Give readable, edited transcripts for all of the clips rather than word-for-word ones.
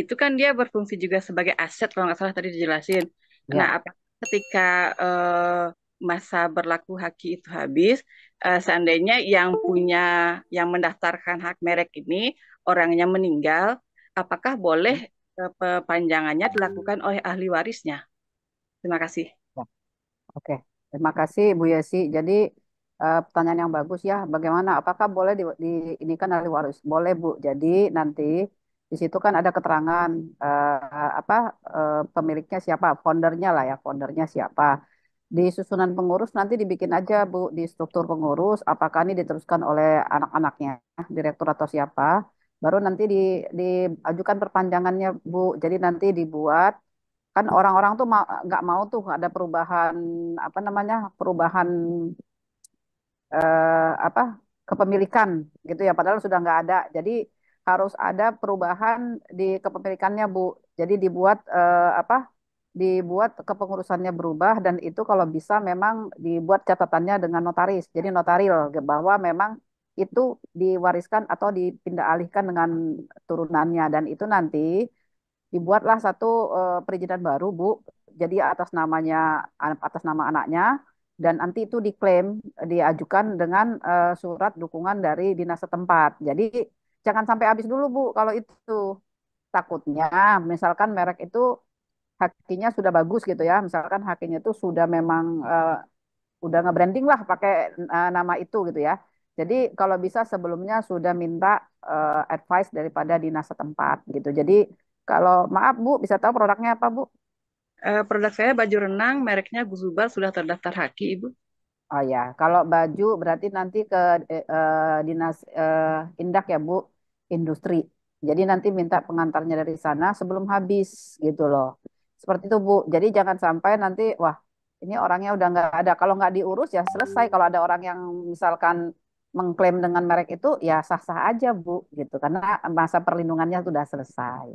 itu kan dia berfungsi juga sebagai aset kalau nggak salah tadi dijelasin. Nah, Ya. apa ketika masa berlaku haki itu habis, seandainya yang punya, yang mendaftarkan hak merek ini orangnya meninggal, apakah boleh perpanjangannya dilakukan oleh ahli warisnya? Terima kasih. Ya. Oke, terima kasih Bu Yesi. Jadi pertanyaan yang bagus ya. Bagaimana? Apakah boleh ini kan ahli waris? Boleh Bu. Jadi nanti di situ kan ada keterangan apa pemiliknya siapa, foundernya lah ya, foundernya siapa. Di susunan pengurus nanti dibikin aja Bu di struktur pengurus. Apakah ini diteruskan oleh anak-anaknya, direktur atau siapa? Baru nanti diajukan perpanjangannya Bu. Jadi nanti dibuat kan orang-orang tuh nggak mau tuh ada perubahan apa namanya perubahan apa kepemilikan gitu ya padahal sudah nggak ada jadi harus ada perubahan di kepemilikannya Bu jadi dibuat apa dibuat kepengurusannya berubah dan itu kalau bisa memang dibuat catatannya dengan notaris jadi notaril bahwa memang itu diwariskan atau dipindah alihkan dengan turunannya dan itu nanti dibuatlah satu perizinan baru, Bu. Jadi atas nama anaknya dan nanti itu diklaim diajukan dengan surat dukungan dari dinas setempat. Jadi jangan sampai habis dulu, Bu. Kalau itu takutnya misalkan merek itu hakinya sudah bagus gitu ya. Misalkan hakinya itu sudah memang udah nge-branding lah pakai nama itu gitu ya. Jadi kalau bisa sebelumnya sudah minta advice daripada dinas setempat gitu. Jadi kalau maaf Bu, bisa tahu produknya apa Bu? Produk saya baju renang, mereknya Guzubal sudah terdaftar haki, Ibu. Oh ya, kalau baju berarti nanti ke dinas Indak ya Bu, industri. Jadi nanti minta pengantarnya dari sana sebelum habis gitu loh. Seperti itu Bu. Jadi jangan sampai nanti wah ini orangnya udah nggak ada. Kalau nggak diurus ya selesai. Kalau ada orang yang misalkan mengklaim dengan merek itu ya sah-sah aja Bu gitu. Karena masa perlindungannya sudah selesai.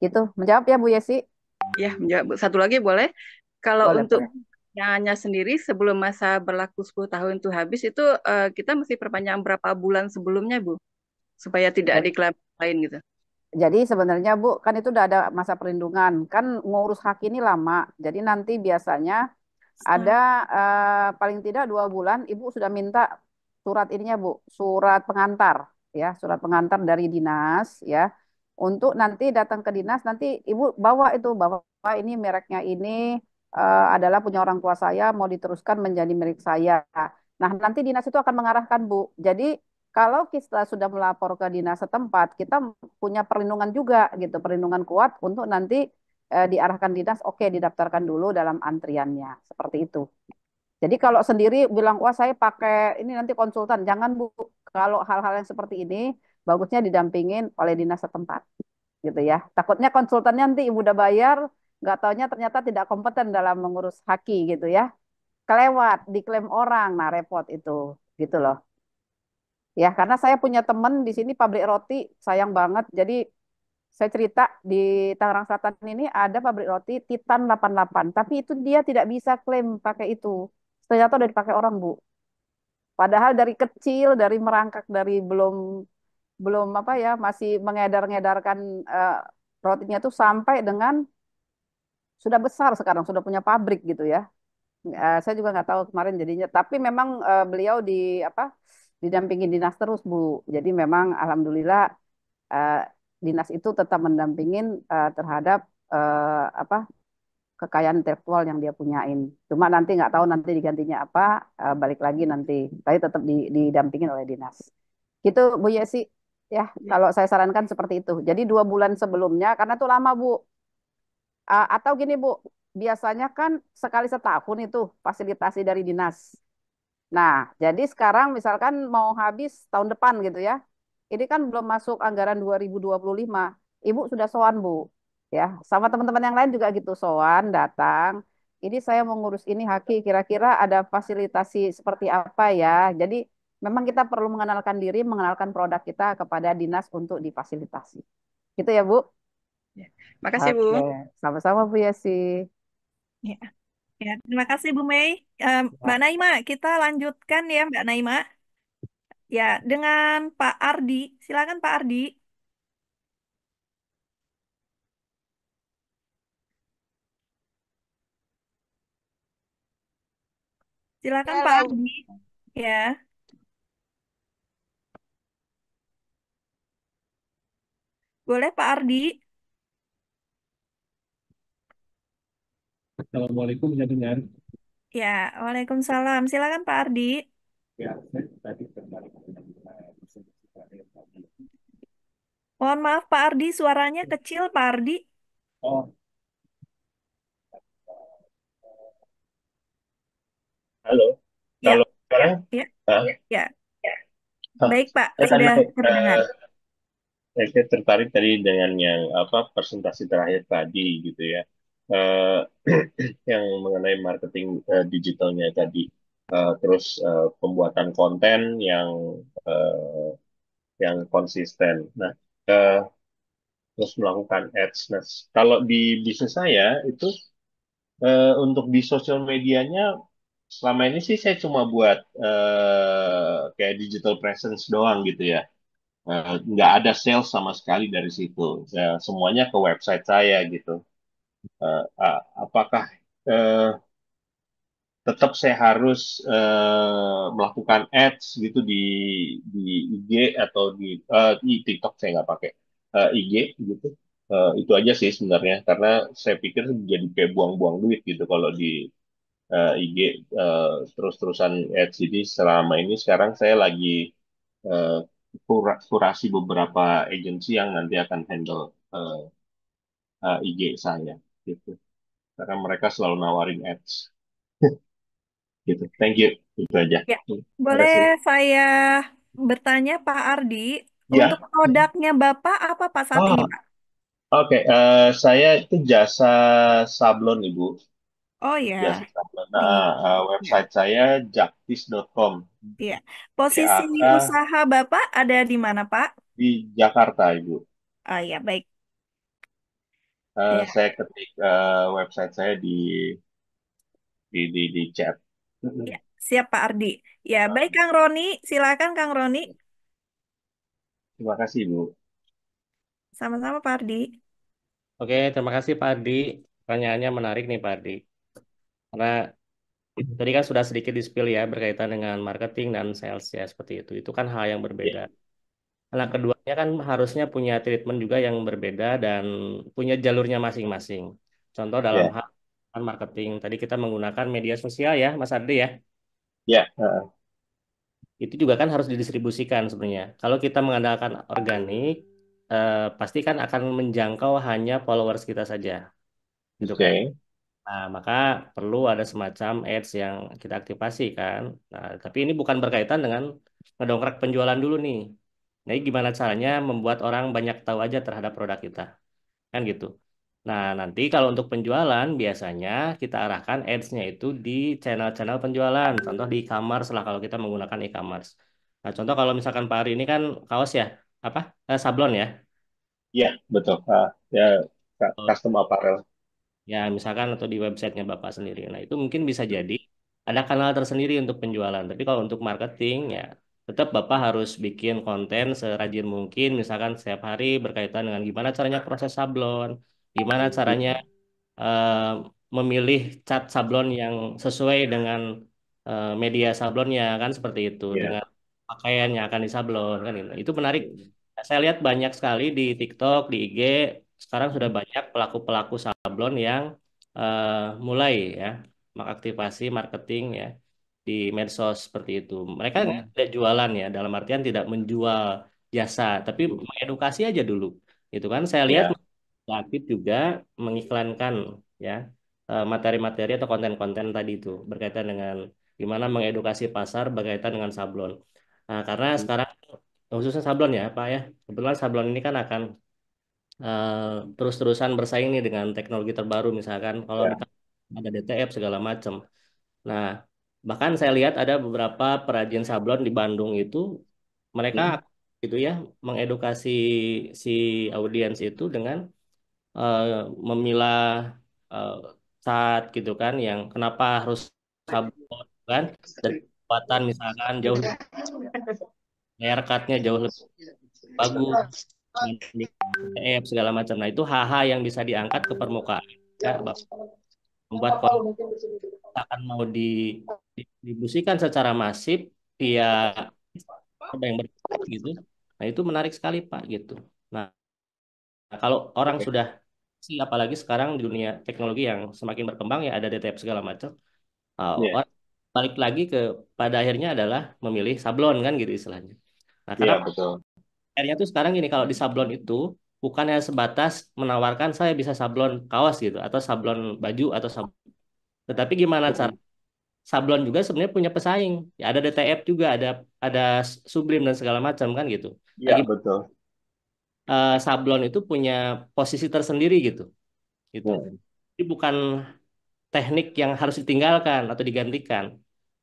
Gitu. Menjawab ya Bu Yesi? Ya, menjawab. Satu lagi boleh. Kalau Boleh, untuk boleh. perpanjangannya sendiri sebelum masa berlaku 10 tahun itu habis itu kita mesti perpanjang berapa bulan sebelumnya, Bu? Supaya tidak Jadi diklaim lain gitu. Jadi sebenarnya Bu, kan itu udah ada masa perlindungan. Kan ngurus hak ini lama. Jadi nanti biasanya ada paling tidak 2 bulan Ibu sudah minta surat ininya Bu, surat pengantar ya, surat pengantar dari dinas ya. Untuk nanti datang ke dinas nanti Ibu bawa itu bahwa ini mereknya ini adalah punya orang tua saya mau diteruskan menjadi milik saya. Nah, nanti dinas itu akan mengarahkan Bu. Jadi kalau kita sudah melapor ke dinas setempat, kita punya perlindungan juga gitu, perlindungan kuat untuk nanti diarahkan dinas, oke didaftarkan dulu dalam antriannya, seperti itu. Jadi kalau sendiri bilang, wah saya pakai ini nanti konsultan, jangan Bu. Kalau hal-hal yang seperti ini, bagusnya didampingin oleh dinas setempat, gitu ya. Takutnya konsultannya nanti ibu udah bayar, nggak taunya ternyata tidak kompeten dalam mengurus haki gitu ya. Kelewat, diklaim orang, nah repot itu, gitu loh. Ya, karena saya punya temen di sini pabrik roti, sayang banget. Jadi saya cerita di Tangerang Selatan ini ada pabrik roti Titan 88, tapi itu dia tidak bisa klaim pakai itu. Ternyata udah dipakai orang, Bu. Padahal dari kecil, dari merangkak, dari belum belum apa ya, masih mengedar-ngedarkan eh, rotinya tuh sampai dengan sudah besar sekarang, sudah punya pabrik gitu ya. Saya juga nggak tahu kemarin jadinya, tapi memang beliau apa didampingi dinas terus, Bu. Jadi memang alhamdulillah eh, dinas itu tetap mendampingin terhadap apa kekayaan intelektual yang dia punyain. Cuma nanti nggak tahu nanti digantinya apa, balik lagi nanti. Tapi tetap didampingin oleh dinas. Gitu Bu Yesi. Ya, Ya. kalau saya sarankan seperti itu. Jadi 2 bulan sebelumnya, karena itu lama Bu. Atau gini Bu, biasanya kan sekali setahun itu fasilitasi dari dinas. Nah, jadi sekarang misalkan mau habis tahun depan gitu ya. Ini kan belum masuk anggaran 2025. Ibu sudah sowan, Bu. Ya, sama teman-teman yang lain juga gitu sowan datang. Ini saya mau ngurus ini Haki, kira-kira ada fasilitasi seperti apa ya. Jadi memang kita perlu mengenalkan diri, mengenalkan produk kita kepada dinas untuk difasilitasi. Gitu ya, Bu? Ya. Makasih, Bu. Oke, sama-sama Bu Yesi. Ya, ya, terima kasih Bu Mei. Mbak Ya. Naima, kita lanjutkan ya Mbak Naima. Ya, dengan Pak Ardi. Silakan Pak Ardi. Silakan Pak Halo. Ardi. Ya, boleh Pak Ardi. Assalamualaikum, bisa dengar? Ya, Waalaikumsalam. Silakan Pak Ardi. Ya, saya tadi tertarik dengan presentasi terakhir tadi. Mohon maaf Pak Ardi, suaranya kecil Pak Ardi. Oh, halo. Ya, Kalau sekarang, ya, ah, ya. ah, Baik Pak, saya tadi sudah terdengar. saya tertarik tadi dengan yang apa presentasi terakhir tadi gitu ya. Eh, yang mengenai marketing digitalnya tadi. Terus pembuatan konten eh, yang konsisten. Nah, eh, terus melakukan ads. Nah, kalau di bisnis saya itu untuk di sosial medianya selama ini sih saya cuma buat kayak digital presence doang gitu ya. Nggak ada sales sama sekali dari situ. Semuanya ke website saya gitu. Apakah eh, tetap saya harus melakukan ads gitu di IG atau di TikTok saya nggak pakai IG gitu. Itu aja sih sebenarnya karena saya pikir jadi kayak buang-buang duit gitu kalau di IG terus-terusan ads. Jadi selama ini sekarang saya lagi eh, kurasi beberapa agensi yang nanti akan handle IG saya gitu. Karena mereka selalu nawarin ads gitu. Thank you. Itu aja. Ya, Terima boleh kasih. saya bertanya Pak Ardi, untuk Ya. produknya Bapak apa Pak saat ini Oh, Pak? oke. Saya itu jasa sablon, Ibu. Oh Jasa ya, sablon. di Nah, ya, website saya jaktis.com. ya. Posisi JAK usaha Bapak ada di mana Pak? di Jakarta, Ibu. Oh ya, baik. Ya, Saya ketik website saya di chat. ya. Siap Pak Ardi. Ya, baik Kang Roni, silakan Kang Roni. Terima kasih, Ibu. Sama-sama Pak Ardi. Oke, terima kasih Pak Ardi. Pertanyaannya menarik nih Pak Ardi. Karena tadi kan sudah sedikit di-spill ya berkaitan dengan marketing dan sales ya seperti itu. Itu kan hal yang Ya, berbeda. Nah, keduanya kan harusnya punya treatment juga yang berbeda dan punya jalurnya masing-masing. Contoh dalam ya, hal marketing, tadi kita menggunakan media sosial ya, Mas Ardi ya. ya, Itu juga kan harus didistribusikan sebenarnya. Kalau kita mengandalkan organik, pasti kan akan menjangkau hanya followers kita saja, gitu kan. oke. Nah, maka perlu ada semacam ads yang kita aktifasi kan. Nah, tapi ini bukan berkaitan dengan ngedongkrak penjualan dulu nih. Nah, ini gimana caranya membuat orang banyak tahu aja terhadap produk kita, kan gitu. Nah, nanti kalau untuk penjualan biasanya kita arahkan ads-nya itu di channel-channel penjualan. Contoh di e-commerce lah kalau kita menggunakan e-commerce. Nah, contoh kalau misalkan Pak Ari ini kan kaos ya, apa? Sablon ya. Ya, betul. Ya, custom apparel. Ya, misalkan atau di websitenya Bapak sendiri. Nah, itu mungkin bisa jadi ada kanal tersendiri untuk penjualan. Tapi kalau untuk marketing, ya tetap Bapak harus bikin konten serajin mungkin, misalkan setiap hari berkaitan dengan gimana caranya proses sablon, gimana caranya eh, memilih cat sablon yang sesuai dengan media sablonnya, kan seperti itu, Ya. dengan pakaian yang akan disablon, kan gitu. Itu menarik. Saya lihat banyak sekali di TikTok, di IG, sekarang sudah banyak pelaku-pelaku sablon yang mulai ya mengaktifasi marketing ya di medsos seperti itu. Mereka tidak jualan ya, dalam artian tidak menjual jasa, tapi mengedukasi aja dulu. Itu kan saya lihat Ya. aktif juga mengiklankan ya materi-materi atau konten-konten tadi itu berkaitan dengan gimana mengedukasi pasar berkaitan dengan sablon. Nah, karena sekarang khususnya sablon ya, Pak ya. Kebetulan sablon ini kan akan eh, terus-terusan bersaing nih dengan teknologi terbaru misalkan kalau Ya. kita ada DTF segala macam. Nah, bahkan saya lihat ada beberapa perajin sablon di Bandung itu mereka gitu ya mengedukasi si audiens itu dengan eh, memilah eh, cat gitu kan yang kenapa harus sablon kan dan kekuatan misalkan jauh lebih layer cutnya jauh lebih bagus dibanding PDF segala macam. Nah, itu hal-hal yang bisa diangkat ke permukaan ya, membuat konten akan mau didistribusikan secara masif via apa yang gitu. Nah, itu menarik sekali Pak gitu. Nah, kalau orang Oke. sudah sih apalagi sekarang di dunia teknologi yang semakin berkembang ya ada DTF segala macam. Iya, Orang balik lagi ke pada akhirnya adalah memilih sablon kan gitu istilahnya. Nah, karena iya betul. akhirnya tuh sekarang gini kalau di sablon itu bukannya sebatas menawarkan saya bisa sablon kaos gitu atau sablon baju atau sablon. Tetapi gimana cara Mm-mm. sablon juga sebenarnya punya pesaing. Ya ada DTF juga, ada Sublime dan segala macam kan gitu. Iya Lagi betul. sablon itu punya posisi tersendiri gitu. Gitu. Mm. Jadi bukan teknik yang harus ditinggalkan atau digantikan,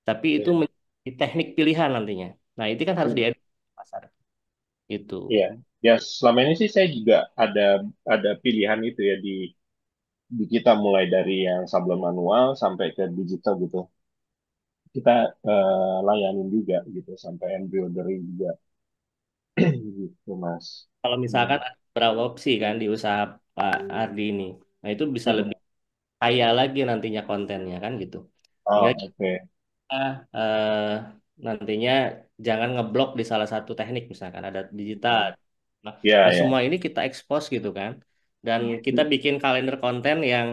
tapi itu Iya. menjadi teknik pilihan nantinya. Nah, itu kan harus Mm. diedukasi di pasar. Itu. Iya. Ya selama ini sih saya juga ada pilihan itu ya di kita mulai dari yang sablon manual sampai ke digital gitu. Kita layanin juga gitu sampai embroidery juga gitu Mas. Kalau Hmm. misalkan ada beberapa opsi kan di usaha Pak Ardi ini, nah itu bisa lebih Mm. kaya lagi nantinya kontennya kan gitu. Sehingga Oh, oke. kita nantinya jangan ngeblok di salah satu teknik misalkan ada digital. Hmm. Nah, Ya, nah, ya. semua ini kita expose gitu kan. Dan Iya. kita bikin kalender konten yang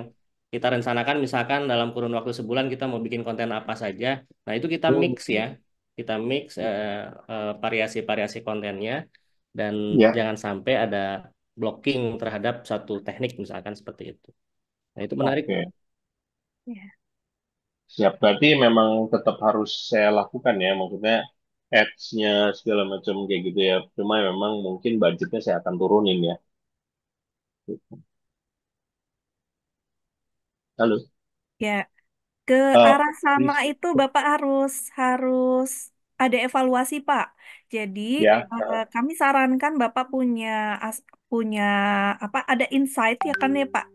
kita rencanakan misalkan dalam kurun waktu sebulan kita mau bikin konten apa saja. Nah, itu kita mix Hmm. ya. Kita mix variasi-variasi kontennya dan Ya, jangan sampai ada blocking terhadap satu teknik misalkan seperti itu. Nah, itu menarik. oke. Iya. Siap. Berarti memang tetap harus saya lakukan ya. Maksudnya ads-nya segala macam kayak gitu ya. Cuma memang mungkin budgetnya saya akan turunin ya. Halo. Ya, ke Eh, arah sana please. itu Bapak harus harus ada evaluasi Pak. Jadi Ya. kami sarankan Bapak punya apa ada insight ya kan ya Pak.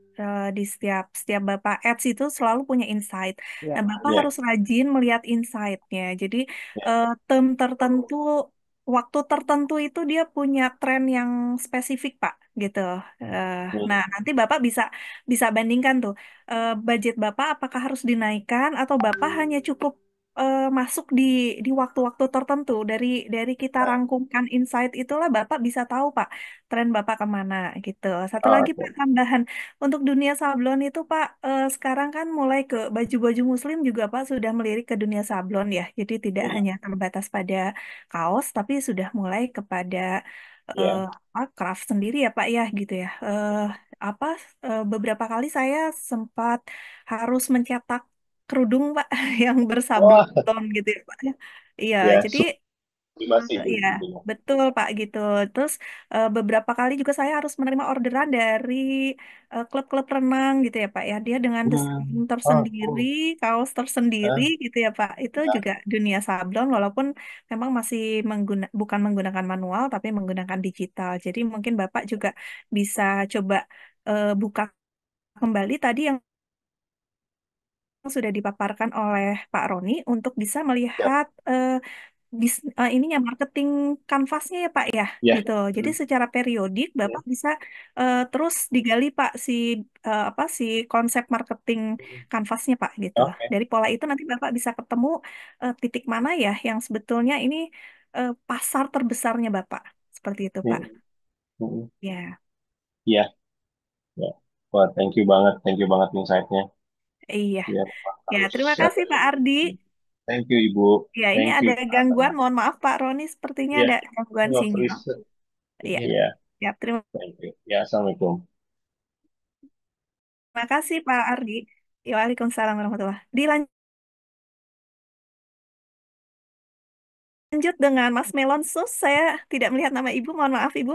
Di setiap setiap Bapak ads itu selalu punya insight. Ya, Nah Bapak Ya. harus rajin melihat insight-nya. Jadi Ya. term tertentu, waktu tertentu itu dia punya tren yang spesifik Pak, gitu. Eh, Hmm. nah nanti Bapak bisa bisa bandingkan tuh budget Bapak apakah harus dinaikkan atau Bapak hanya cukup masuk di waktu-waktu tertentu dari kita Nah, rangkumkan insight itulah Bapak bisa tahu Pak tren Bapak kemana gitu. Satu lagi Pak oke. tambahan untuk dunia sablon itu Pak sekarang kan mulai ke baju-baju Muslim juga Pak sudah melirik ke dunia sablon ya. Jadi tidak Ya. hanya terbatas pada kaos tapi sudah mulai kepada eh, Ya. craft sendiri ya Pak ya gitu ya. Apa beberapa kali saya sempat harus mencetak kerudung Pak yang Wah, bersablon gitu ya Pak. Iya, ya jadi sublimasi gitu. iya Gitu ya. betul Pak gitu. Terus beberapa kali juga saya harus menerima orderan dari klub-klub renang gitu ya Pak ya. Dia dengan Nah, desain tersendiri, oh, kaos tersendiri ah, gitu ya Pak. Itu ya. juga dunia sablon walaupun memang masih bukan menggunakan manual tapi menggunakan digital. Jadi mungkin Bapak juga bisa coba buka kembali tadi yang sudah dipaparkan oleh Pak Roni untuk bisa Ya. melihat ininya marketing kanvasnya ya Pak ya Ya. gitu. Jadi Hmm. secara periodik Ya. Bapak bisa terus digali Pak apa si konsep marketing kanvasnya Pak gitu. Oke. Dari pola itu nanti Bapak bisa ketemu titik mana ya yang sebetulnya ini pasar terbesarnya Bapak. Seperti itu Pak. Hmm. Hmm. Ya. Ya. Ya. Wah, thank you banget insight-nya. Iya. Ya, Ya, harus terima apa kasih ya? Pak Ardi. Thank you Ibu, Ya, ini thank you. ada gangguan. Mohon maaf Pak Roni, sepertinya Ya, ada gangguan nggak sinyal. freeze. Iya. Ya, Ya, terima thank you. Ya, assalamualaikum. kasih Pak Ardi. Ya, Waalaikumsalam warahmatullahi wabarakatuh. Dilanjut dengan Mas Melon Sus. Saya tidak melihat nama Ibu. Mohon maaf Ibu.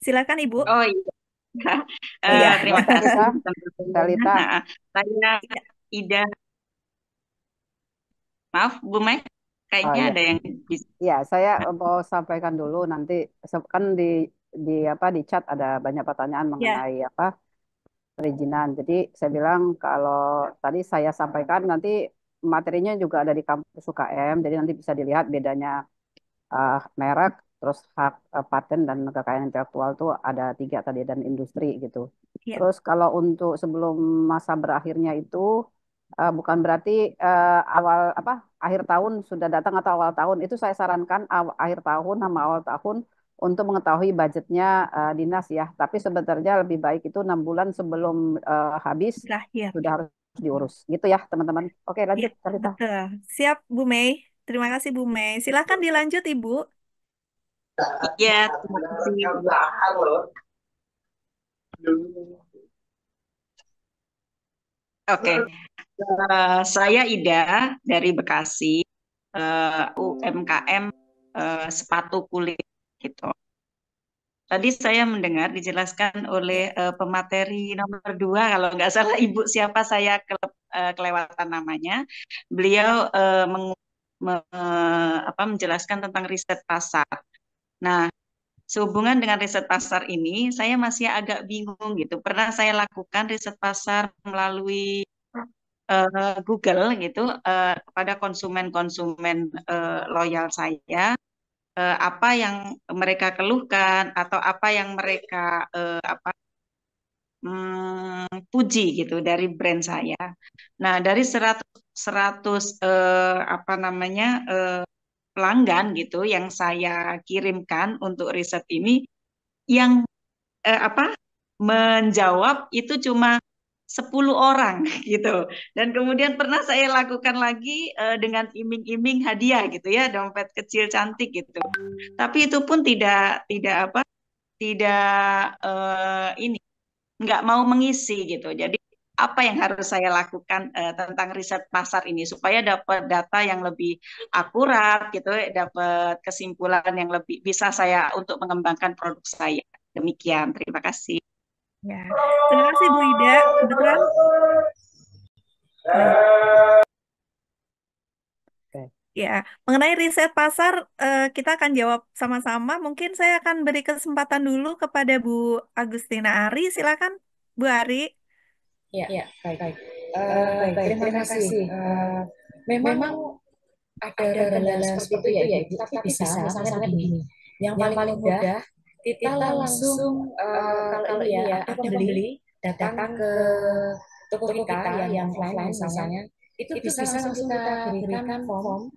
Silakan Ibu. Oh iya. Iya. Terima kasih Talita, teman-teman. Talita. Saya Ida, maaf Bu Mai, Oh kayaknya ya, ada yang bisa. ya saya mau sampaikan dulu nanti kan di apa di chat ada banyak pertanyaan Ya, mengenai apa perizinan. Jadi saya bilang kalau tadi saya sampaikan nanti materinya juga ada di kampus UKM, jadi nanti bisa dilihat bedanya merek, terus hak paten dan kekayaan intelektual tuh ada tiga tadi dan industri gitu. ya, Terus kalau untuk sebelum masa berakhirnya itu bukan berarti awal apa akhir tahun sudah datang atau awal tahun, itu saya sarankan akhir tahun sama awal tahun untuk mengetahui budgetnya dinas ya. Tapi sebenarnya lebih baik itu 6 bulan sebelum habis Terakhir. sudah harus diurus. Gitu ya teman-teman. Oke Ya, lanjut Carita. betul. Siap, Bu Mei. Terima kasih, Bu Mei. Silahkan dilanjut, Ibu. Ya, terima kasih. Oke, saya Ida dari Bekasi, UMKM sepatu kulit gitu. Tadi saya mendengar dijelaskan oleh pemateri nomor 2, kalau nggak salah Ibu siapa saya kelewatan namanya. Beliau menjelaskan tentang riset pasar. Nah, sehubungan dengan riset pasar ini, saya masih agak bingung gitu. Pernah saya lakukan riset pasar melalui Google gitu kepada konsumen-konsumen loyal saya, apa yang mereka keluhkan atau apa yang mereka puji gitu dari brand saya. Nah, dari 100 apa namanya pelanggan gitu yang saya kirimkan untuk riset ini, yang menjawab itu cuma 10 orang gitu. Dan kemudian pernah saya lakukan lagi dengan iming-iming hadiah gitu ya, dompet kecil cantik gitu. Tapi itu pun tidak ini nggak mau mengisi gitu. Jadi apa yang harus saya lakukan tentang riset pasar ini supaya dapat data yang lebih akurat gitu, dapat kesimpulan yang lebih bisa saya untuk mengembangkan produk saya. Demikian, terima kasih. Ya, terima kasih Bu Ida. Kebetulan ya, mengenai riset pasar kita akan jawab sama-sama. Mungkin saya akan beri kesempatan dulu kepada Bu Agustina Ari. Silakan, Bu Ari. Ya, baik. Terima kasih. Memang ada kendala seperti itu ya, Ibu. Tapi bisa, misalnya begini. Yang paling mudah, kita langsung, kalau ini ya, ada pembeli datang ke toko kita yang offline misalnya, itu bisa langsung kita berikan form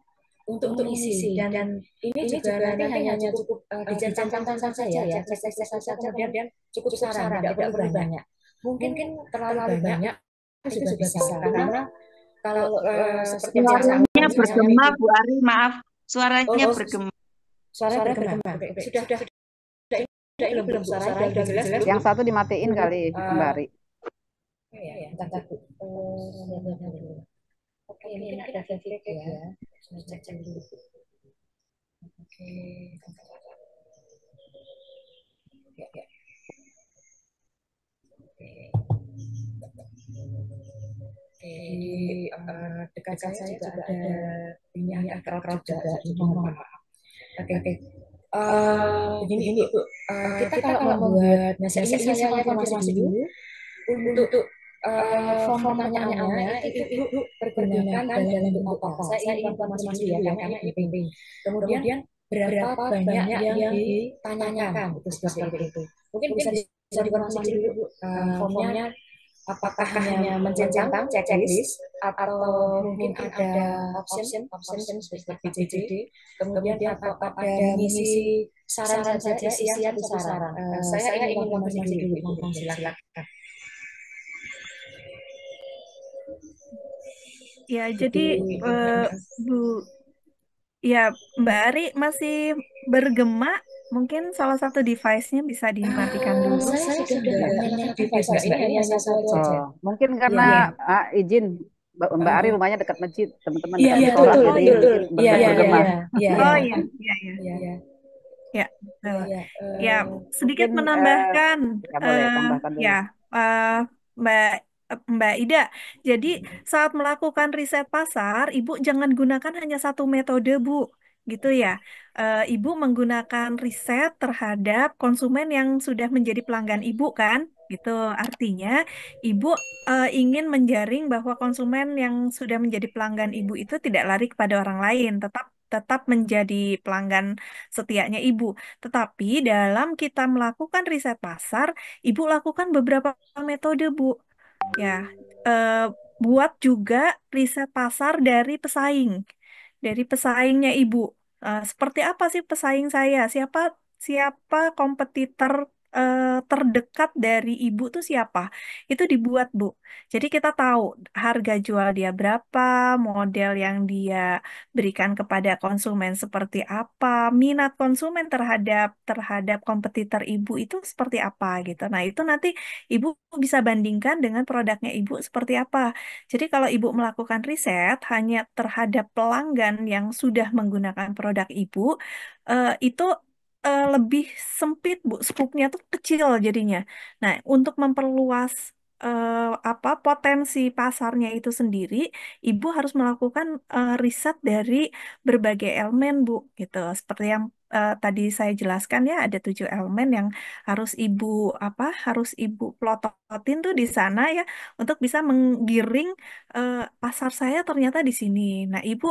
untuk mengisi. Dan ini juga nanti hanya cukup dicantumkan saja ya, cek saja, kemudian cukup saran, tidak perlu banyak. Mungkin terlalu banyak juga bisa, karena kalau seperti suaranya bergema, Bu Ari, maaf, suaranya bergema. Suaranya bergema. Sudah belum suaranya sudah jelas. Yang satu dimatiin kali Mbak Ari. Ya, Oke, ini ada feedback ya. Saya cek dulu. Oke. Ya. Di dekat saya juga ada minyak kerok juga. Oke. Begini Bu, kita kalau membuat, saya ingin konfirmasi dulu untuk form pertanyaannya itu Ibu pergunakan dalam bentuk apa? Saya ingin konfirmasi dulu ya, karena ini penting. Kemudian berapa banyak yang ditanyakan, itu seperti itu. Mungkin bisa dikonfirmasi dulu Bu, formnya apakah hanya mencentang checklist atau mungkin ada option seperti JJD, kemudian atau ada mengisi saran saja, isian saran. Saya ingin konfirmasi dulu, silakan. Ya, jadi Bu, ya Mbak Ari masih bergema. Mungkin salah satu device-nya bisa dimatikan dulu. Saya sudah banyak device, ini hanya satu saja. Mungkin karena izin Mbak Ari rumahnya dekat masjid, teman-teman dekat Iya, sekolah, betul. jadi bergema. Oh iya. Ya, ya sedikit Mungkin, menambahkan. ya boleh tambahkan dulu. Ya, Mbak Ida. Jadi saat melakukan riset pasar, Ibu jangan gunakan hanya satu metode, Bu. Gitu ya. Ibu menggunakan riset terhadap konsumen yang sudah menjadi pelanggan Ibu kan? Gitu. Artinya Ibu ingin menjaring bahwa konsumen yang sudah menjadi pelanggan Ibu itu tidak lari kepada orang lain, tetap menjadi pelanggan setianya Ibu. Tetapi dalam kita melakukan riset pasar, Ibu lakukan beberapa metode, Bu. Ya, buat juga riset pasar dari pesaing. dari pesaingnya Ibu. Seperti apa sih pesaing saya? Siapa siapa kompetitor terdekat dari Ibu tuh siapa? Itu dibuat, Bu. Jadi kita tahu harga jual dia berapa, model yang dia berikan kepada konsumen seperti apa, minat konsumen terhadap terhadap kompetitor Ibu itu seperti apa gitu. Nah, itu nanti Ibu bisa bandingkan dengan produknya Ibu seperti apa. Jadi kalau Ibu melakukan riset hanya terhadap pelanggan yang sudah menggunakan produk Ibu, itu lebih sempit, Bu. Scope-nya tuh kecil jadinya. Nah, untuk memperluas potensi pasarnya itu sendiri, Ibu harus melakukan riset dari berbagai elemen, Bu. Gitu. Seperti yang tadi saya jelaskan ya, ada 7 elemen yang harus harus Ibu plototin tuh di sana ya, untuk bisa menggiring pasar saya ternyata di sini. Nah, Ibu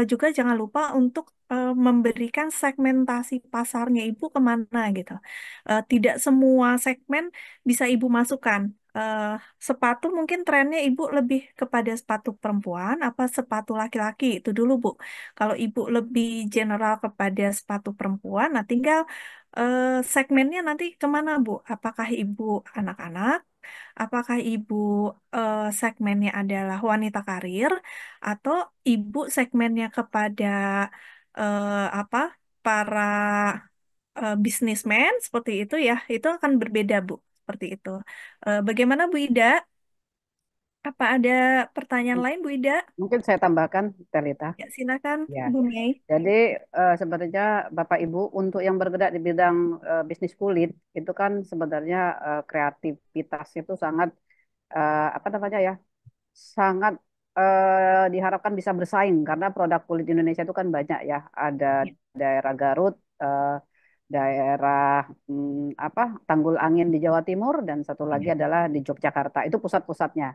juga jangan lupa untuk memberikan segmentasi pasarnya Ibu kemana gitu. Tidak semua segmen bisa Ibu masukkan. Eh, Sepatu mungkin trennya Ibu lebih kepada sepatu perempuan apa sepatu laki-laki itu dulu, Bu. Kalau Ibu lebih general kepada sepatu perempuan, nah tinggal segmennya nanti kemana, Bu? Apakah Ibu anak-anak? Apakah ibu segmennya adalah wanita karir atau ibu segmennya kepada apa para bisnismen seperti itu ya, itu akan berbeda Bu, seperti itu. Bagaimana Bu Ida? Apa ada pertanyaan lain Bu Ida? Mungkin saya tambahkan, Telita. Ya, silakan Ya, Bu Mei. jadi sebenarnya Bapak Ibu untuk yang bergerak di bidang bisnis kulit itu kan sebenarnya kreativitas itu sangat apa namanya ya, sangat diharapkan bisa bersaing karena produk kulit Indonesia itu kan banyak ya. Ada Ya. daerah Garut, daerah apa Tanggul Angin di Jawa Timur dan satu lagi Ya. adalah di Yogyakarta. Itu pusat-pusatnya.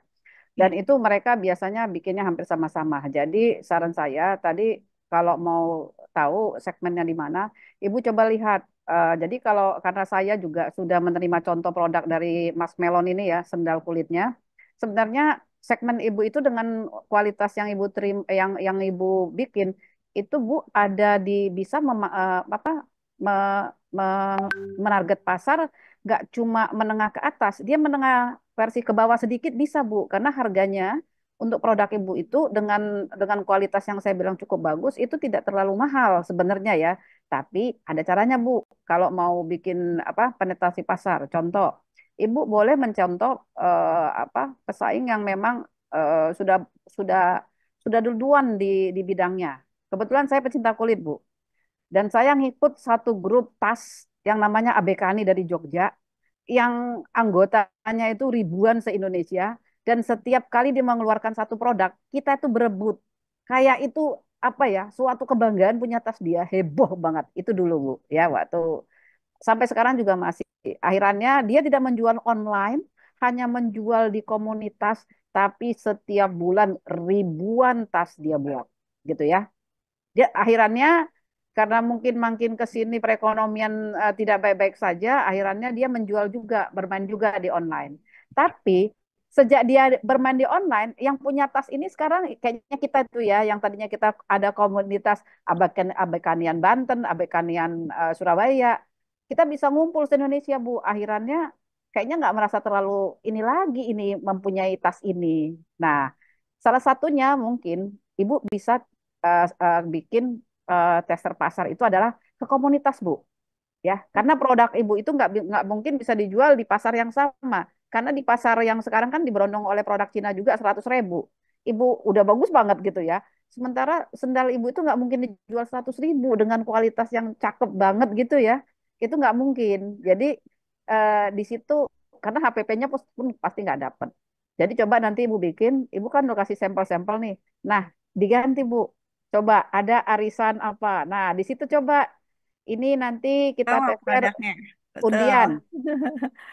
Dan Ya. itu mereka biasanya bikinnya hampir sama-sama. Jadi saran saya tadi kalau mau tahu segmennya di mana, Ibu coba lihat. Jadi kalau karena saya juga sudah menerima contoh produk dari Mas Melon ini ya, sendal kulitnya. Sebenarnya segmen Ibu itu dengan kualitas yang Ibu terima, yang Ibu bikin itu Bu ada di bisa menarget pasar nggak cuma menengah ke atas, dia menengah versi ke bawah sedikit bisa Bu, karena harganya untuk produk Ibu itu dengan kualitas yang saya bilang cukup bagus itu tidak terlalu mahal sebenarnya ya. Tapi ada caranya Bu. Kalau mau bikin penetrasi pasar, contoh, Ibu boleh mencontoh pesaing yang memang sudah sudah sudah duluan di bidangnya. Kebetulan saya pecinta kulit Bu. Dan saya ngikut satu grup tas yang namanya Abekani dari Jogja, yang anggotanya itu ribuan se-Indonesia, dan setiap kali dia mengeluarkan satu produk, kita itu berebut. Kayak itu apa ya, suatu kebanggaan punya tas dia, heboh banget. Itu dulu Bu, ya waktu sampai sekarang juga masih. Akhirannya dia tidak menjual online, hanya menjual di komunitas, tapi setiap bulan ribuan tas dia buat, gitu ya. Dia akhirannya karena mungkin makin ke sini perekonomian tidak baik-baik saja, akhirannya dia menjual juga, bermain juga di online. Tapi sejak dia bermain di online, yang punya tas ini sekarang kayaknya kita itu ya, yang tadinya kita ada komunitas Abekanian Banten, Abekanian Surabaya, kita bisa ngumpul se Indonesia Bu. Akhirannya kayaknya nggak merasa terlalu ini lagi ini mempunyai tas ini. Nah, salah satunya mungkin Ibu bisa bikin tester pasar itu adalah ke komunitas Bu, ya karena produk Ibu itu nggak mungkin bisa dijual di pasar yang sama karena di pasar yang sekarang kan diberondong oleh produk Cina juga 100.000. Ibu udah bagus banget gitu ya, sementara sendal Ibu itu nggak mungkin dijual 100.000 dengan kualitas yang cakep banget gitu ya, itu nggak mungkin. Jadi di situ karena HPP-nya pun pasti nggak dapet. Jadi coba nanti Ibu bikin, Ibu kan udah kasih sampel-sampel nih. Nah, diganti Bu. Coba ada arisan apa. Nah, di situ coba ini nanti kita Oh, tester produknya. Betul. undian.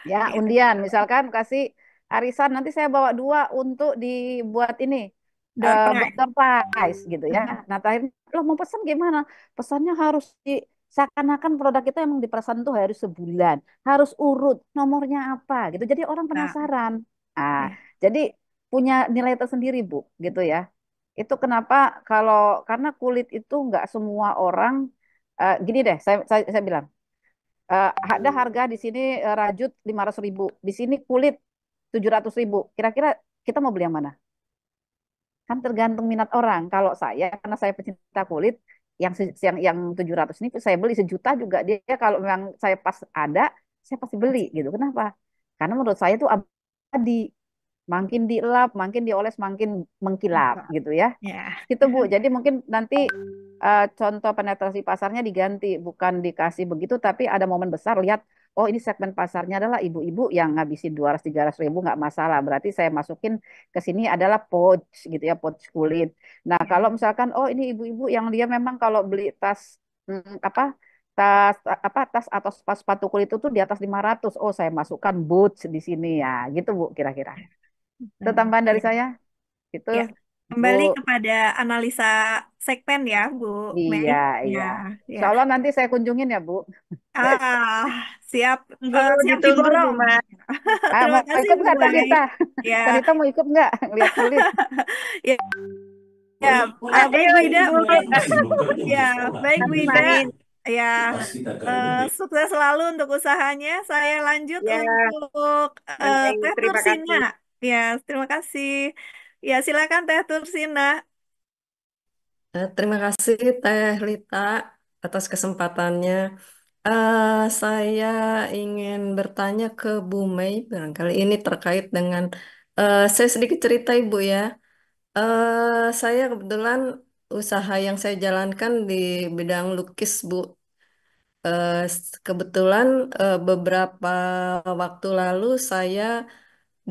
Ya, Ya. undian. Misalkan kasih arisan, nanti saya bawa 2 untuk dibuat ini. Door Buat prize. door prize gitu ya. Nah, terakhir, lo mau pesan gimana? Pesannya harus seakan-akan produk kita emang dipesan tuh harus sebulan. Harus urut, nomornya apa gitu. Jadi orang Nah, penasaran. Ah, ya. jadi punya nilai tersendiri, Bu, gitu ya. Itu kenapa kalau karena kulit itu nggak semua orang gini deh, saya bilang ada harga di sini rajut 500.000, di sini kulit 700.000. Kira-kira kita mau beli yang mana? Kan tergantung minat orang. Kalau saya, karena saya pecinta kulit, yang 700 ini saya beli 1 juta juga dia kalau memang saya pas ada, saya pasti beli gitu. Kenapa? Karena menurut saya itu abadi. Makin dilap, makin dioles, makin mengkilap Mantap. gitu ya. Ya. Gitu Bu. Jadi mungkin nanti contoh penetrasi pasarnya diganti, bukan dikasih begitu, tapi ada momen besar lihat, oh ini segmen pasarnya adalah ibu-ibu yang ngabisin 200-300 ribu nggak masalah. Berarti saya masukin ke sini adalah pouch gitu ya, pouch kulit. Nah kalau Ya. misalkan, oh ini ibu-ibu yang dia memang kalau beli tas apa tas atau sepatu kulit itu tuh di atas 500. Oh saya masukkan boots di sini ya, gitu Bu kira-kira. Itu Hmm. tambahan dari Ya. saya. Itu Ya. Bu. Kembali kepada analisa segmen ya, Bu Mei. Iya, Ya, iya. ya. Insya Allah nanti saya kunjungin ya, Bu. Ah, siap, Tunggu, siap ditunggu Bu diborong. Mai. Terima Mau kasih ikut Bu nggak Teh Mei. Rita? Ya, Teh Rita mau ikut nggak lihat kulit? ya, ya. Baik Ayo Bu Ida, Ibu, mungkin ya, baik Bu nanti Ida. main. Ya, sukses selalu untuk usahanya. Saya lanjut Ya, untuk baik. Teh Terima Tursina. kasih. Ya, terima kasih. Ya, silakan Teh Tursina. Terima kasih Teh Lita atas kesempatannya. Saya ingin bertanya ke Bu Mei, barangkali ini terkait dengan saya sedikit cerita Ibu ya. Saya kebetulan usaha yang saya jalankan di bidang lukis Bu. Kebetulan beberapa waktu lalu saya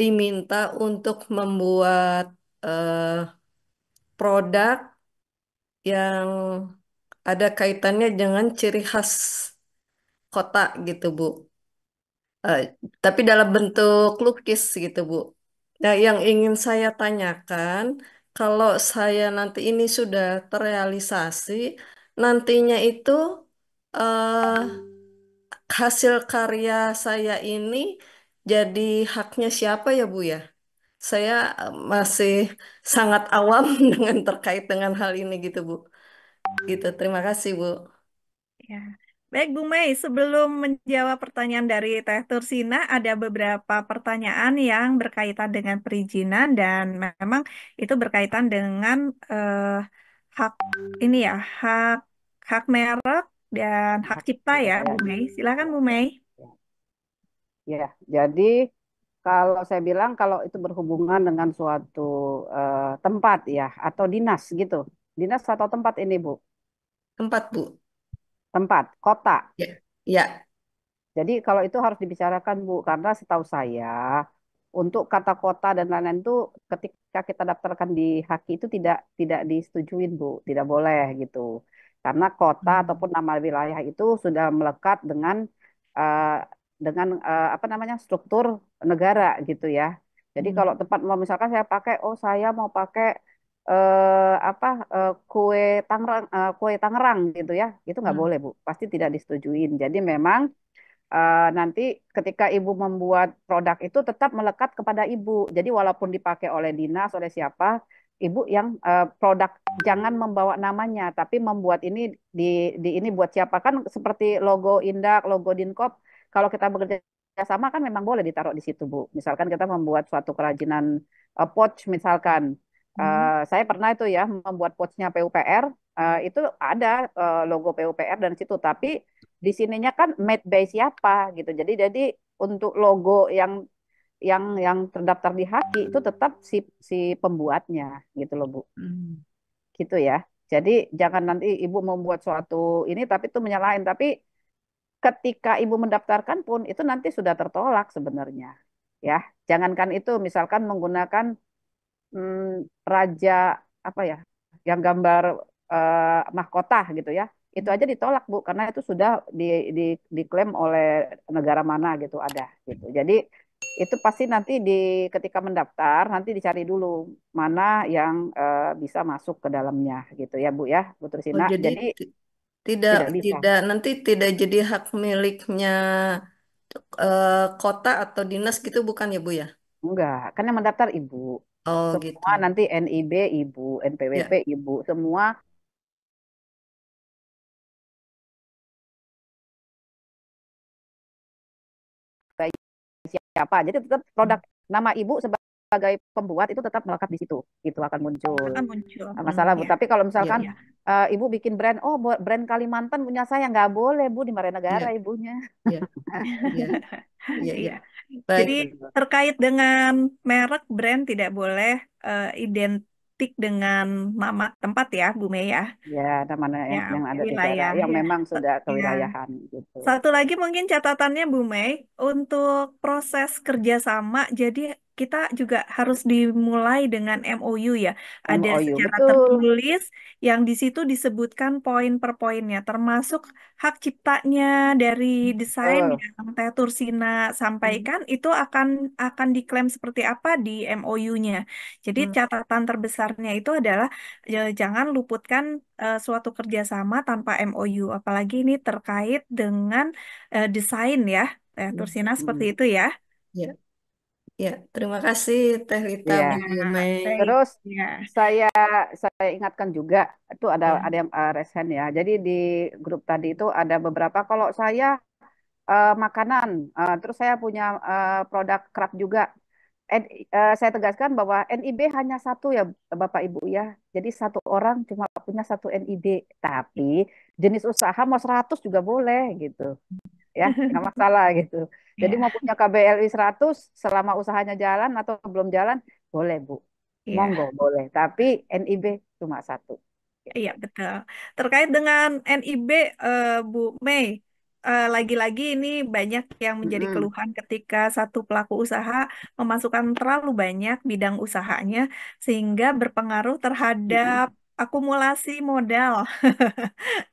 diminta untuk membuat eh, produk yang ada kaitannya dengan ciri khas kota gitu Bu. Eh, tapi dalam bentuk lukis gitu Bu. Nah, yang ingin saya tanyakan, kalau saya nanti ini sudah terrealisasi, nantinya itu eh, hasil karya saya ini jadi haknya siapa ya Bu ya? Saya masih sangat awam dengan terkait dengan hal ini gitu Bu. Gitu, terima kasih Bu. Ya. Baik Bu Mei, sebelum menjawab pertanyaan dari Teh Tursina, ada beberapa pertanyaan yang berkaitan dengan perizinan dan memang itu berkaitan dengan hak ini ya, hak hak merek dan hak Hak cipta ya, cipta Bu ya. Mei. Silakan Ya, Bu ya, Mei. ya. Ya, jadi kalau saya bilang kalau itu berhubungan dengan suatu tempat ya atau dinas gitu. Dinas atau tempat ini, Bu? Tempat Bu. Tempat, kota. Ya, ya. Jadi kalau itu harus dibicarakan Bu, karena setahu saya untuk kata kota dan lain-lain itu ketika kita daftarkan di Haki itu tidak disetujuin Bu, tidak boleh gitu. Karena kota ataupun Hmm. nama wilayah itu sudah melekat eh, apa namanya struktur negara gitu ya. Jadi kalau tempat mau misalkan saya pakai, oh saya mau pakai apa kue Tangerang gitu ya, itu nggak Hmm. boleh Bu, pasti tidak disetujuin. Jadi memang nanti ketika ibu membuat produk itu tetap melekat kepada ibu. Jadi walaupun dipakai oleh dinas, oleh siapa, ibu yang produk jangan membawa namanya, tapi membuat ini di ini buat siapa kan seperti logo Indak, logo Dinkop. Kalau kita bekerja sama kan memang boleh ditaruh di situ, Bu. Misalkan kita membuat suatu kerajinan pouch misalkan. Hmm. Saya pernah itu ya membuat pouchnya PUPR, itu ada logo PUPR dan situ, tapi di sininya kan made by siapa gitu. Jadi untuk logo yang terdaftar di Haki itu tetap si pembuatnya gitu loh Bu. Hmm. Gitu ya. Jadi jangan nanti ibu membuat suatu ini tapi itu menyalahin. Tapi ketika ibu mendaftarkan pun itu nanti sudah tertolak sebenarnya. Ya, jangankan itu misalkan menggunakan raja apa ya, yang gambar mahkota gitu ya, itu aja ditolak Bu karena itu sudah di, diklaim oleh negara mana gitu ada gitu. Jadi itu pasti nanti ketika mendaftar nanti dicari dulu mana yang bisa masuk ke dalamnya gitu ya Bu ya, Bu Oh, Tursina. jadi Jadi tidak tidak bisa, tidak nanti tidak jadi hak miliknya kota atau dinas gitu bukan ya Bu ya? enggak, kan yang mendaftar Ibu. Oh gitu. Semua nanti NIB ibu, NPWP Ya, ibu, semua baik siapa. Jadi tetap produk nama ibu sebagai pembuat itu tetap melekat di situ. Itu akan muncul. Akan muncul. Masalah Bu. Ya, Tapi kalau ya, misalkan ya, ibu bikin brand, oh brand Kalimantan punya saya nggak boleh Bu dimarahin negara ya, ibunya. ya, ya, ya, ya. iya. Baik. Jadi Gitu. terkait dengan merek brand tidak boleh identik dengan nama tempat ya, Bu Mei ya. Ya, mana Ya, yang ada di daerah wilayah yang ya. memang sudah Ya. kewilayahan gitu. Satu lagi mungkin catatannya Bu Mei, untuk proses kerjasama, jadi kita juga harus dimulai dengan MOU ya. Ada MOU secara betul. tertulis yang di situ disebutkan poin per poinnya, termasuk hak ciptanya dari desain Betul. yang Teh Tursina sampaikan itu akan diklaim seperti apa di MOU-nya. Jadi catatan terbesarnya itu adalah jangan luputkan suatu kerjasama tanpa MOU, apalagi ini terkait dengan desain ya, Tursina seperti Hmm. itu ya. Ya, ya. Terima kasih Teh Rita Iya. Bu Mei. Baik, Terus ya. saya saya ingatkan juga itu ada Ya. yang resen ya. Jadi di grup tadi itu ada beberapa. Kalau saya makanan, terus saya punya produk craft juga. Saya tegaskan bahwa NIB hanya satu ya Bapak Ibu ya. Jadi satu orang cuma punya satu NIB. Tapi jenis usaha mau 100 juga boleh gitu. Ya, nggak masalah gitu. Jadi mau Ya, punya KBLI 100 selama usahanya jalan atau belum jalan, boleh Bu. Monggo, ya. boleh. Tapi NIB cuma satu. Iya, Gitu. betul. Terkait dengan NIB, Bu Mei, lagi-lagi ini banyak yang menjadi Mm-mm. keluhan ketika satu pelaku usaha memasukkan terlalu banyak bidang usahanya, sehingga berpengaruh Mm-mm. terhadap akumulasi modal.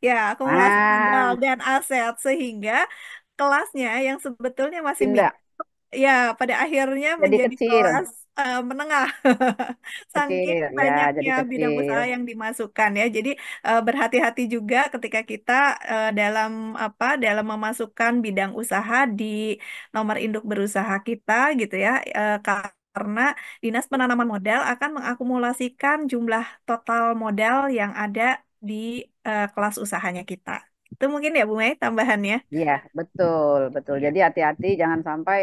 Ya, akumulasi modal Ah, dan aset, sehingga kelasnya yang sebetulnya masih pindah. mikro, ya pada akhirnya Jadi menjadi kecil. kelas menengah. Saking Kecil, ya, banyaknya jadi bidang kecil. usaha yang dimasukkan ya. Jadi berhati-hati juga ketika kita dalam dalam memasukkan bidang usaha di nomor induk berusaha kita gitu ya. Karena Dinas Penanaman Modal akan mengakumulasikan jumlah total modal yang ada di kelas usahanya kita. Itu mungkin ya Bu Mei tambahannya. Iya, betul, betul. Iya. Jadi hati-hati jangan sampai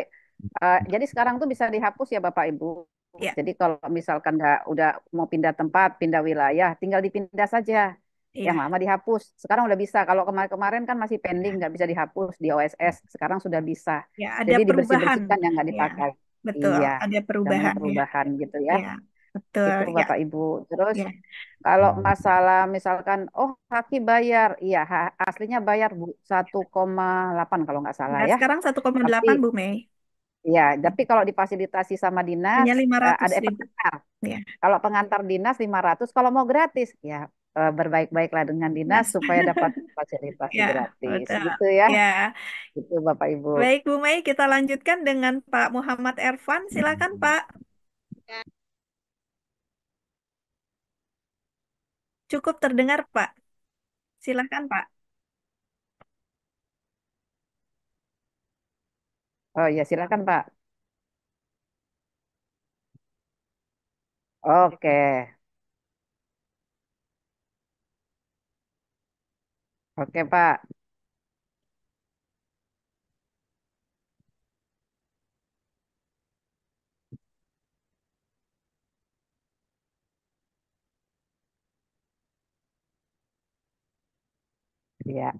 jadi sekarang tuh bisa dihapus ya Bapak Ibu. Iya. Jadi kalau misalkan nggak udah mau pindah tempat, pindah wilayah, tinggal dipindah saja. Yang Iya. lama dihapus. Sekarang udah bisa. Kalau kemarin-kemarin kan masih pending, nggak bisa dihapus di OSS. Sekarang sudah bisa. Ya, ada Jadi perubahan. dibersih-bersihkan yang nggak Ya, dipakai. betul. Iya, Ada dengan perubahan ya. perubahan gitu ya. Ya, betul. Itu Ya, Bapak Ibu. Terus ya. kalau masalah misalkan, oh Haki bayar, iya aslinya bayar Bu 1,8 kalau nggak salah Ya, ya. sekarang 1,8 Tapi Bu Mei. ya, tapi kalau difasilitasi sama dinas Hanya lima ratus ada ribu. pengantar. Ya, Kalau pengantar dinas 500, kalau mau gratis ya berbaik-baiklah dengan dinas Mas. supaya dapat fasilitasi Ya, gratis betul. gitu ya. Ya, Itu Bapak Ibu. baik Bu Mei, kita lanjutkan dengan Pak Muhammad Ervan. Silakan Pak. Cukup terdengar Pak. Silakan Pak. Oh ya silakan Pak. Oke. Oke Pak. Ya.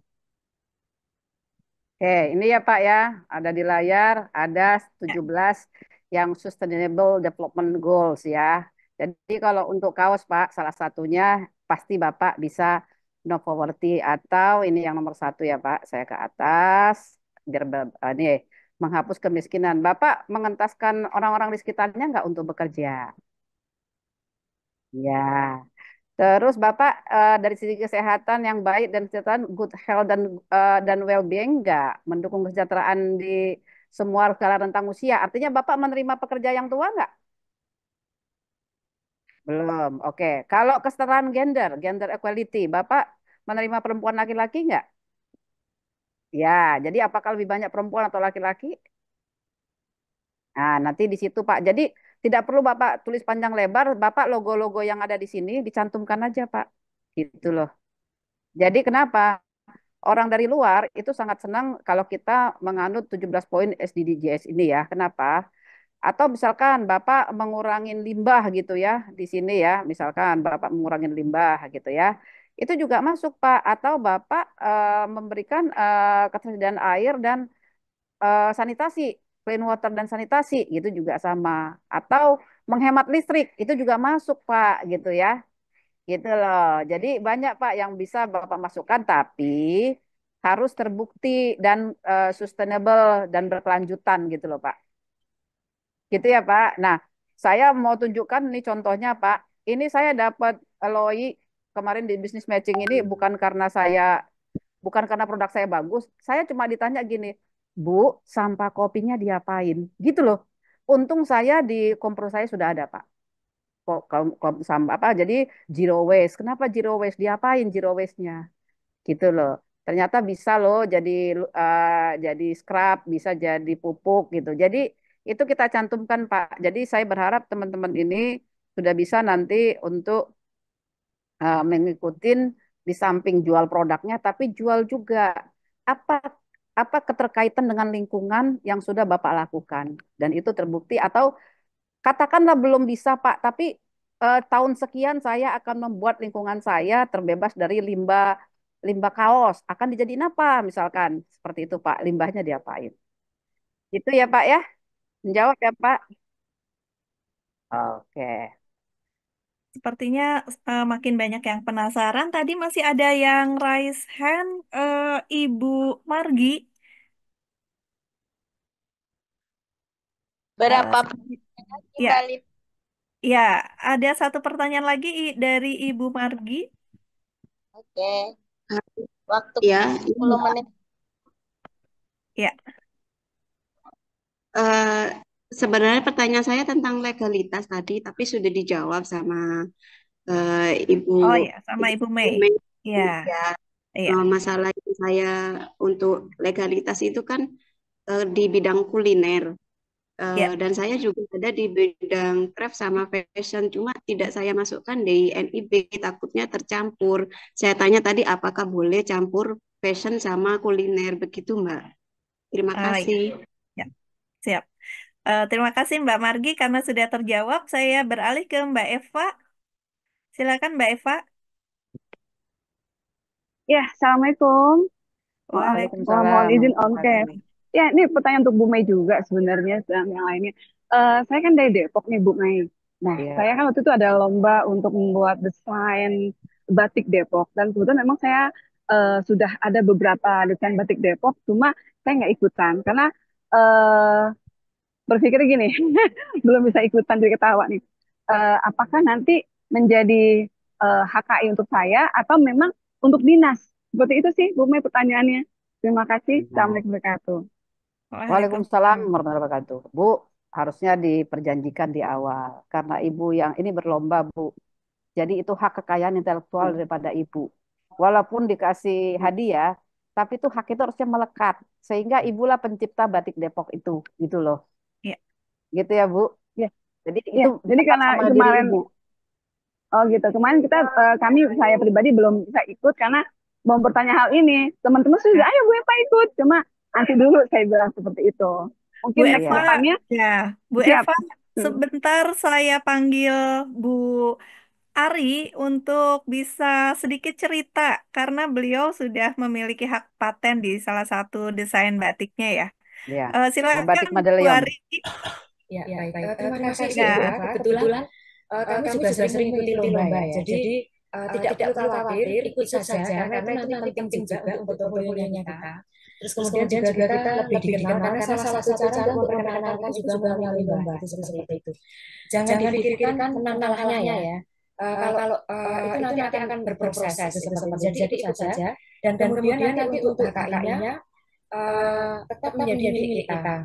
Oke, ini ya Pak ya, ada di layar, ada Ya, 17 yang Sustainable Development Goals ya. Jadi kalau untuk kaos Pak, salah satunya pasti Bapak bisa no poverty atau ini yang nomor satu ya Pak, saya ke atas, biar ini menghapus kemiskinan. Bapak mengentaskan orang-orang di sekitarnya nggak untuk bekerja? Ya. Terus Bapak dari sisi kesehatan yang baik dan kesehatan good health dan well-being enggak mendukung kesejahteraan di semua skala rentang usia. Artinya Bapak menerima pekerja yang tua enggak? Belum. Oke. Kalau kesetaraan gender equality, Bapak menerima perempuan laki-laki enggak? Ya, jadi apakah lebih banyak perempuan atau laki-laki? Nah, nanti di situ Pak. Jadi tidak perlu Bapak tulis panjang lebar, Bapak logo-logo yang ada di sini dicantumkan aja, Pak. Gitu loh. Jadi kenapa? Orang dari luar itu sangat senang kalau kita menganut 17 poin SDGs ini ya. Kenapa? Atau misalkan Bapak mengurangin limbah gitu ya di sini ya. Misalkan Bapak mengurangin limbah gitu ya. Itu juga masuk Pak. Atau Bapak memberikan ketersediaan air dan sanitasi, clean water dan sanitasi gitu juga sama. Atau menghemat listrik itu juga masuk Pak gitu ya. Gitu loh. Jadi banyak Pak yang bisa Bapak masukkan tapi harus terbukti dan sustainable dan berkelanjutan gitu loh Pak. Gitu ya Pak. Nah, saya mau tunjukkan nih contohnya Pak. Ini saya dapat LOI kemarin di bisnis matching ini bukan karena produk saya bagus. Saya cuma ditanya gini, Bu, sampah kopinya diapain? Gitu loh. Untung saya di kompro saya sudah ada Pak. Apa? Jadi zero waste. Kenapa zero waste? Diapain zero waste-nya? Gitu loh. Ternyata bisa loh jadi scrub, bisa jadi pupuk gitu. Jadi itu kita cantumkan Pak. Jadi saya berharap teman-teman ini sudah bisa nanti untuk mengikuti di samping jual produknya, tapi jual juga apa apa keterkaitan dengan lingkungan yang sudah Bapak lakukan. Dan itu terbukti atau katakanlah belum bisa Pak, tapi tahun sekian saya akan membuat lingkungan saya terbebas dari limbah limbah kaos. Akan dijadiin apa misalkan seperti itu Pak, limbahnya diapain? Itu ya Pak ya, menjawab ya Pak. Oke. Sepertinya makin banyak yang penasaran. Tadi masih ada yang raise hand, Ibu Margi. Berapa Ya, kali? ya, ada satu pertanyaan lagi dari Ibu Margi. Oke. Waktu Ya, 10 menit. Ya, sebenarnya pertanyaan saya tentang legalitas tadi, tapi sudah dijawab sama Ibu oh ya, sama Ibu Mei. Mei. Ya, Ya, iya. masalah yang saya untuk legalitas itu kan di bidang kuliner. Ya. Dan saya juga ada di bidang craft sama fashion, cuma tidak saya masukkan di NIB, takutnya tercampur. Saya tanya tadi apakah boleh campur fashion sama kuliner, begitu Mbak? Terima Oh, kasih. ya. Siap. Terima kasih Mbak Margi karena sudah terjawab. Saya beralih ke Mbak Eva. Silakan Mbak Eva. Ya, Assalamualaikum. Waalaikumsalam. Mohon izin oke. Ya, ini pertanyaan untuk Bu Mei juga sebenarnya dan yang lainnya. Saya kan dari Depok nih Bu Mei. Nah, Iya. saya kan waktu itu ada lomba untuk membuat desain batik Depok dan kebetulan memang saya sudah ada beberapa desain batik Depok, cuma saya nggak ikutan karena eh, berpikir gini, belum bisa ikutan jadi ketawa nih. Apakah nanti menjadi HKI untuk saya atau memang untuk dinas? Seperti itu sih Bu Mei pertanyaannya. Terima kasih. Assalamualaikum warahmatullahi wabarakatuh. Waalaikumsalam warahmatullahi wabarakatuh. Bu, harusnya diperjanjikan di awal karena Ibu yang ini berlomba, Bu. Jadi itu hak kekayaan intelektual daripada Ibu. Walaupun dikasih hadiah, tapi itu hak itu harusnya melekat. Sehingga Ibulah pencipta batik Depok itu, gitu loh. Iya. Gitu ya, Bu. Ya. Jadi Ya, itu jadi lekat karena sama diri kemarin Ibu. oh gitu. Kemarin saya pribadi belum bisa ikut karena mau bertanya hal ini. Teman-teman sudah, ayo Bu Eva ikut. Cuma nanti dulu saya bilang seperti itu. Mungkin Bu next Eva, depannya ya, Bu siap. Eva, sebentar saya panggil Bu Ari untuk bisa sedikit cerita karena beliau sudah memiliki hak paten di salah satu desain batiknya ya. Ya. Silakan Batik Bu Medalion. Ari. Ya, baik. Terima kasih Bu Ya. Eva. Kebetulan kami juga sering mengikuti lomba ya. Jadi tidak perlu khawatir, ikut saja karena itu nanti penting juga untuk portfolionya kita. Terus kemudian juga kita lebih dikenal karena salah satu cara untuk memperkenalkan juga melalui lomba seperti itu. Jangan dipikirkan menang kalahnya ya. Kalau itu nanti akan berproses seperti itu. Jadi ikut saja dan kemudian nanti untuk HKI-nya tetap menjadi milik kita.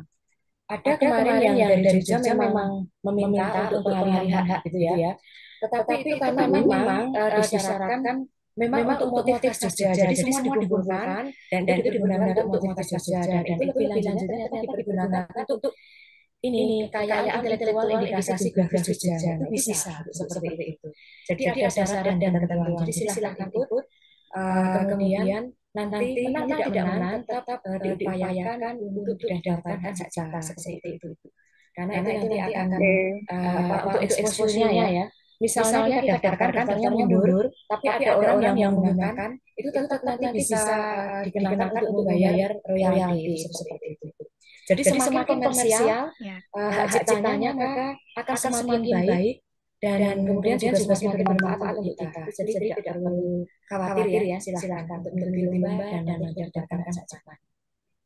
Ada kemarin yang dari Jogja memang meminta untuk pengalihan hak gitu ya. Tetapi itu karena memang disyaratkan memang untuk motif Jogja. Jadi semua dikumpulkan dan itu digunakan untuk motif Jogja. Dan itu lebih lanjutnya ternyata dipergunakan untuk ini kekayaan intelektual indikasi geografis Jogja itu bisa seperti itu. Jadi ada syarat dan ketentuan. Jadi silakan ikut. Kemudian nanti menang tidak menang tetap diupayakan untuk didaftarkan saja seperti itu. Karena itu nanti akan untuk exposure-nya ya. Misalnya kita daftarnya mundur, tapi ada orang yang menggunakan itu tetap nanti bisa dikenakan untuk bayar royalti seperti itu. Jadi semakin komersial hak ciptanya maka akan semakin baik dan kemudian juga semakin bermanfaat untuk kita. Jadi tidak perlu khawatir ya, silakan untuk mengikuti lomba dan mendaftarkan saja.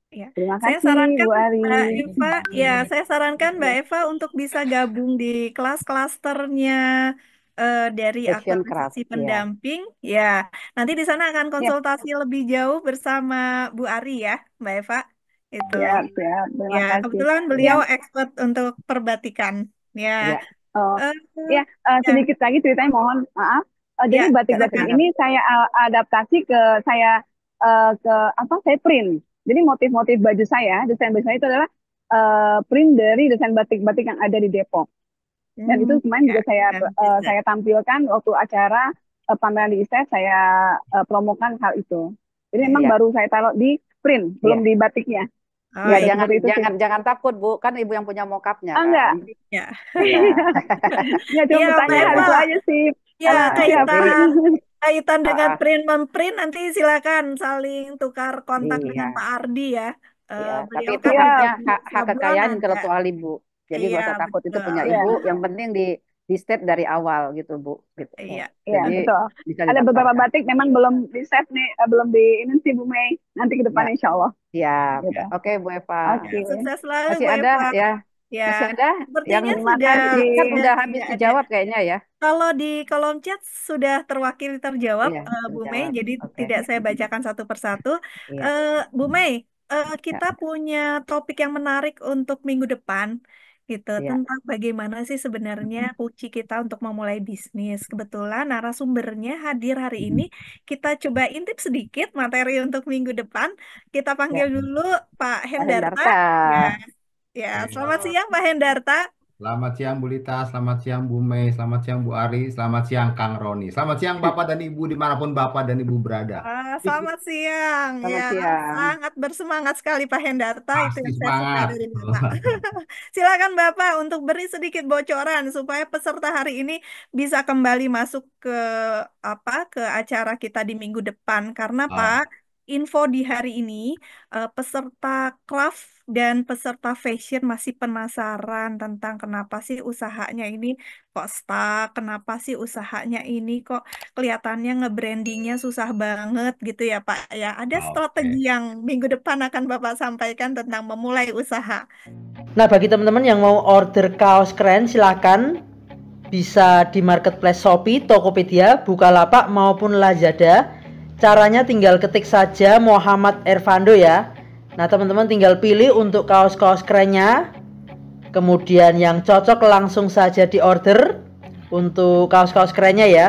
Ya. Terima Saya kasih sarankan Bu Ari. Mbak Eva, saya sarankan Mbak Eva untuk bisa gabung di kelas klasternya dari Passion aktualisasi craft, ya. pendamping. Ya, nanti di sana akan Ya, konsultasi lebih jauh bersama Bu Ari ya, Mbak Eva. Itu. siap. Terima Ya, kasih. kebetulan Ya, beliau expert untuk perbatikan. Ya. Ya, oh, Eh, ya, ya, sedikit lagi ceritanya mohon maaf. Jadi ya, batik-batik silakan. ini saya adaptasi ke saya saya print. Jadi motif-motif baju saya, desain baju saya itu adalah print dari desain batik-batik yang ada di Depok. Dan itu kemarin juga saya tampilkan waktu acara pameran di ISTES, saya promokan hal itu. Jadi memang ya, baru saya taruh di print, belum ya. di batiknya. Oh, Ya, iya. jangan Seperti itu sih. jangan takut Bu, kan Ibu yang punya mockup-nya Enggak. kan. Ya. Iya. Ya, cuma Iya, Mbak bertanya hal itu Eva. aja sih. Ya, Siap. kaitan dengan Ah, print memprint nanti silakan saling tukar kontak dengan iya. Pak Ardi ya. Ya, tapi Beliau itu kan Siap. haknya di hak sablon kekayaan ada. intelektual Ibu. Jadi nggak Iya, usah takut, itu punya betul. Ya, Ibu. Yang penting di state dari awal gitu Bu. Gitu. Iya. ya, Jadi betul. bisa Ada beberapa didaftarkan. batik memang belum di save nih, belum di ini sih Bu Mei. Nanti ke depan Ya, insya Allah. siap. Gitu. Oke Bu Eva. Ya, Oke. sukses selalu Masih Bu ada Eva. ya? Ya, Masih ada yang sepertinya Terima sudah kasih. kan udah habis tidak ada. dijawab kayaknya ya? Kalau di kolom chat sudah terwakili terjawab, Iya, Bu Mei, terjawab. jadi Oke. tidak saya bacakan satu persatu. Iya. Bu Mei, Ya. kita punya topik yang menarik untuk minggu depan, gitu, Iya. tentang bagaimana sih sebenarnya kunci kita untuk memulai bisnis. Kebetulan narasumbernya hadir hari ini. Kita coba intip sedikit materi untuk minggu depan. Kita Ya. panggil dulu Pak Pak Hendarta. Hendarta. Ya, selamat siang Pak Hendarta. Selamat siang Bu Lita, selamat siang Bu Mei, selamat siang Bu Ari, selamat siang Kang Roni. Selamat siang Bapak dan Ibu dimanapun Bapak dan Ibu berada. Selamat siang. Selamat Ya, siang. sangat bersemangat sekali Pak Hendarta. Itu Pasti yang saya suka semangat. dari Bapak. Silakan Bapak untuk beri sedikit bocoran supaya peserta hari ini bisa kembali masuk ke acara kita di minggu depan. Karena Ah, Pak, info di hari ini peserta craft dan peserta fashion masih penasaran tentang kenapa sih usahanya ini kok stuck, kenapa sih usahanya ini kok kelihatannya nge-brandingnya susah banget gitu ya Pak ya. Ada oke. strategi yang minggu depan akan Bapak sampaikan tentang memulai usaha. Nah, bagi teman-teman yang mau order kaos keren, silakan bisa di marketplace Shopee, Tokopedia, Bukalapak maupun Lazada. Caranya tinggal ketik saja Muhammad Ervando ya. Nah, teman-teman tinggal pilih untuk kaos-kaos kerennya. Kemudian yang cocok langsung saja diorder untuk kaos-kaos kerennya ya.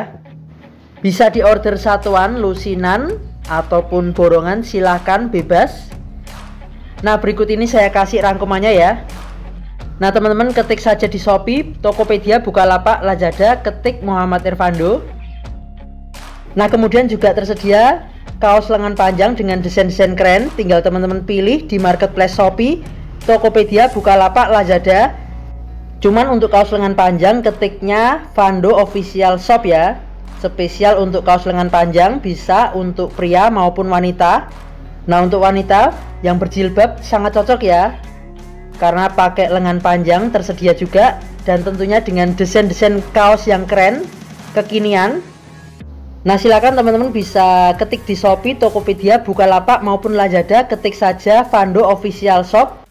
Bisa diorder satuan, lusinan, ataupun borongan, silahkan bebas. Nah, berikut ini saya kasih rangkumannya ya. Nah, teman-teman ketik saja di Shopee, Tokopedia, Bukalapak, Lazada, ketik Muhammad Ervando. Nah, kemudian juga tersedia kaos lengan panjang dengan desain-desain keren. Tinggal teman-teman pilih di marketplace Shopee, Tokopedia, Bukalapak, Lazada. Cuman untuk kaos lengan panjang ketiknya Vando Official Shop ya. Spesial untuk kaos lengan panjang, bisa untuk pria maupun wanita. Nah, untuk wanita yang berjilbab sangat cocok ya, karena pakai lengan panjang tersedia juga, dan tentunya dengan desain-desain kaos yang keren, kekinian. Nah, silakan teman-teman bisa ketik di Shopee, Tokopedia, Bukalapak maupun Lazada, ketik saja Vando Official Shop.